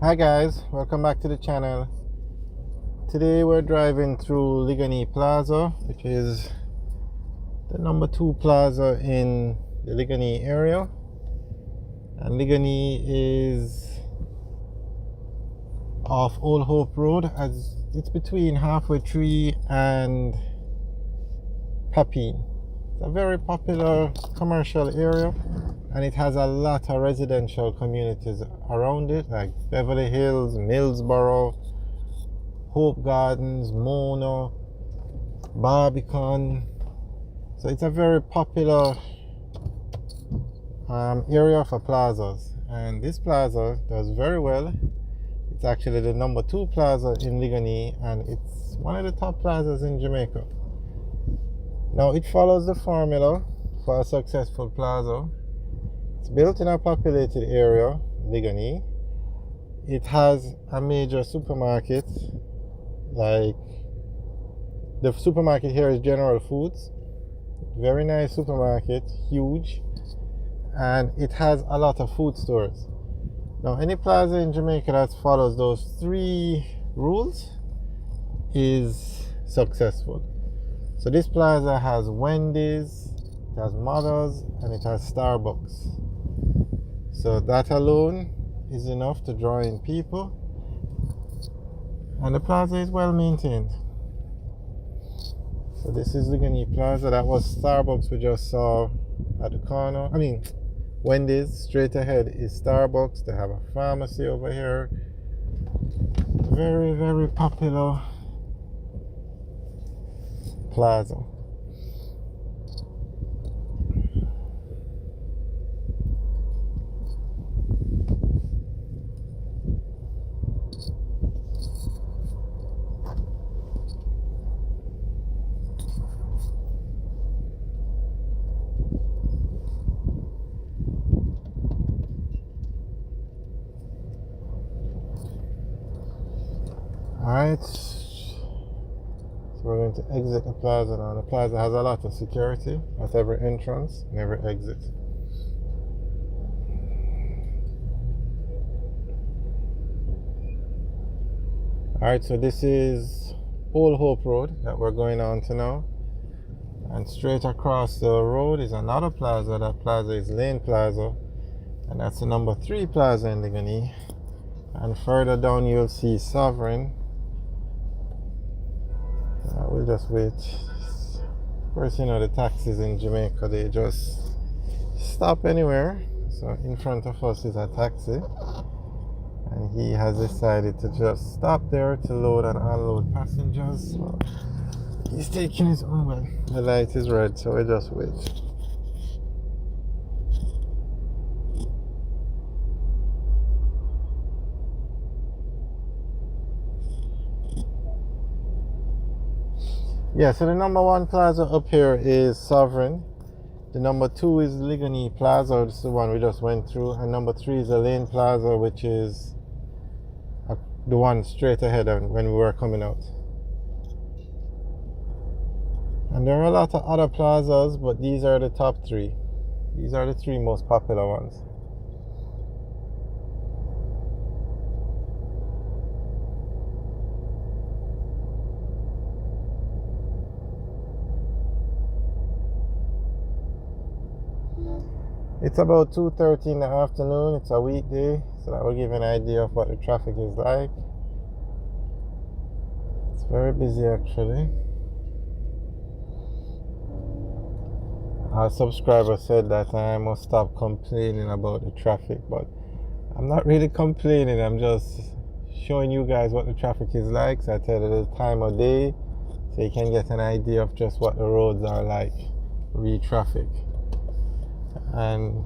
Hi guys, welcome back to the channel. Today we're driving through Liquanea Plaza, which is the number 2 plaza in the Liquanea area. And Liquanea is off Old Hope Road, as it's between Halfway Tree and Papine. It's a very popular commercial area, and it has a lot of residential communities around it, like Beverly Hills, Millsboro, Hope Gardens, Mona, Barbican. So it's a very popular area for plazas, and this plaza does very well. It's actually the number 2 plaza in Liquanea, and it's one of the top plazas in Jamaica. Now it follows the formula for a successful plaza. It's built in a populated area, Liquanea. It has a major supermarket, like the supermarket here is General Foods. Very nice supermarket, huge, and it has a lot of food stores. Now any plaza in Jamaica that follows those 3 rules is successful. So this plaza has Wendy's, it has Mother's, and it has Starbucks. So that alone is enough to draw in people, and the plaza is well maintained. So this is Liquanea Plaza. That was Starbucks we just saw at the corner. Wendy's. Straight ahead is Starbucks. They have a pharmacy over here. Very, very popular plaza. Alright, so we're going to exit the plaza now. The plaza has a lot of security at every entrance and every exit. Alright, so this is Old Hope Road that we're going on to now. And straight across the road is another plaza. That plaza is Lane Plaza, and that's the number 3 plaza in Liquanea. And further down you'll see Sovereign. We'll just wait. Of course, you know the taxis in Jamaica, they just stop anywhere. So in front of us is a taxi, and he has decided to just stop there to load and unload passengers. So he's taking his own way. The light is red, so we just wait. Yeah, so the number 1 plaza up here is Sovereign. The number 2 is Liquanea Plaza, this is the one we just went through. And number 3 is the Lane Plaza, which is the one straight ahead when we were coming out. And there are a lot of other plazas, but these are the top 3. These are the 3 most popular ones. It's about 2:30 in the afternoon. It's a weekday, so that will give you an idea of what the traffic is like. It's very busy actually. Our subscriber said that I must stop complaining about the traffic, but I'm not really complaining. I'm just showing you guys what the traffic is like. So I tell you the time of day, so you can get an idea of just what the roads are like, re-traffic. And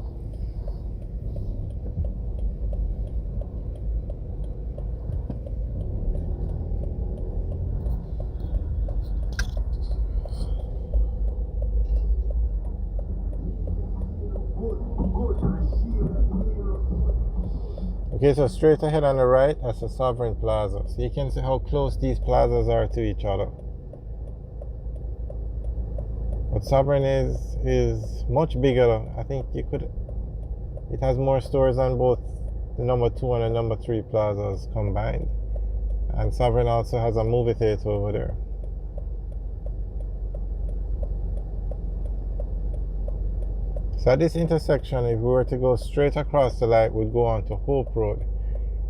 okay, so straight ahead on the right, that's the Sovereign Plaza. So you can see how close these plazas are to each other. But Sovereign is much bigger. I think it has more stores on both the number 2 and the number 3 plazas combined. And Sovereign also has a movie theater over there. So at this intersection, if we were to go straight across the light, we'd go on to Hope Road.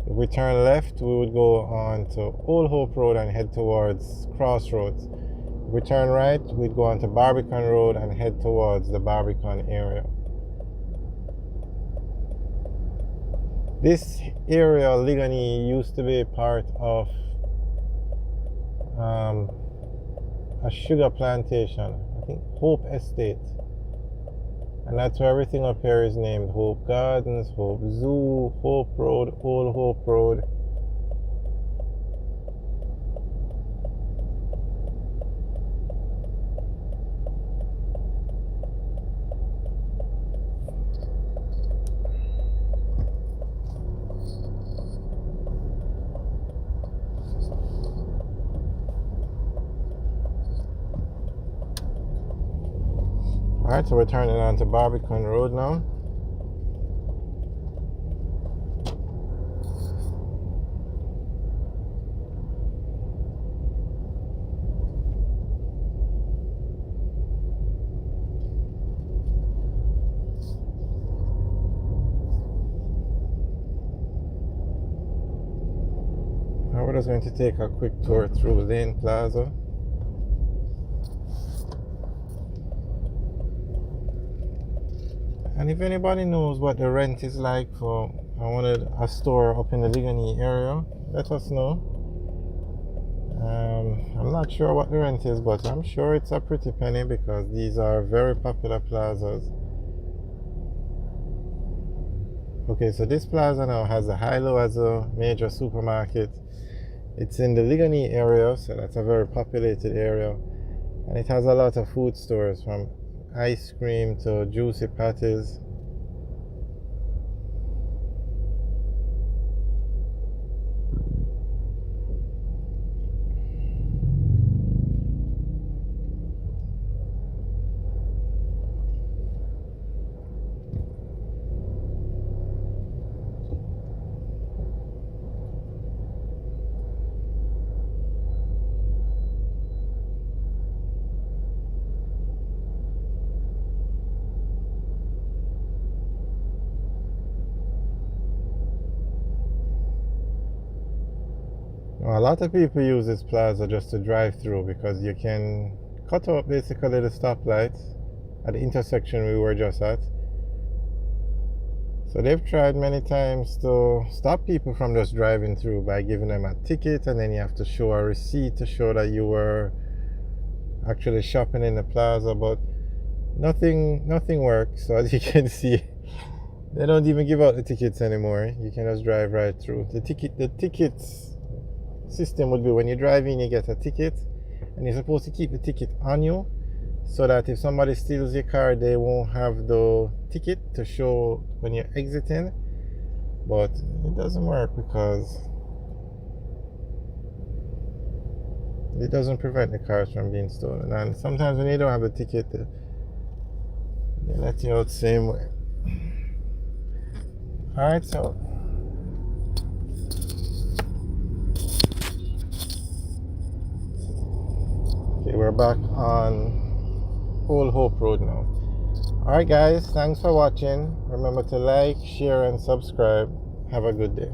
If we turn left, we would go on to Old Hope Road and head towards Crossroads. If we turn right, we'd go on to Barbican Road and head towards the Barbican area. This area, Liquanea, used to be part of a sugar plantation, I think Hope Estate. And that's where everything up here is named. Hope Gardens, Hope Zoo, Hope Road, Old Hope Road. Alright, so we're turning on to Barbican Road now. Now we're just going to take a quick tour through Lane Plaza. And if anybody knows what the rent is like for a store up in the Liquanea area, let us know. I'm not sure what the rent is, but I'm sure it's a pretty penny because these are very popular plazas. Okay, so this plaza now has a high-low as a major supermarket. It's in the Liquanea area, so that's a very populated area. And it has a lot of food stores, from ice cream to juicy patties. Now, a lot of people use this plaza just to drive through because you can cut out basically the stoplight at the intersection we were just at. So they've tried many times to stop people from just driving through by giving them a ticket, and then you have to show a receipt to show that you were actually shopping in the plaza, but nothing works. So as you can see, they don't even give out the tickets anymore. You can just drive right through. The tickets system would be when you drive in, you get a ticket, and you're supposed to keep the ticket on you so that if somebody steals your car, they won't have the ticket to show when you're exiting. But it doesn't work because it doesn't prevent the cars from being stolen. And sometimes when you don't have a ticket, they let you out the same way. Alright, so okay, we're back on Old Hope Road now. Alright guys, thanks for watching. Remember to like, share and subscribe. Have a good day.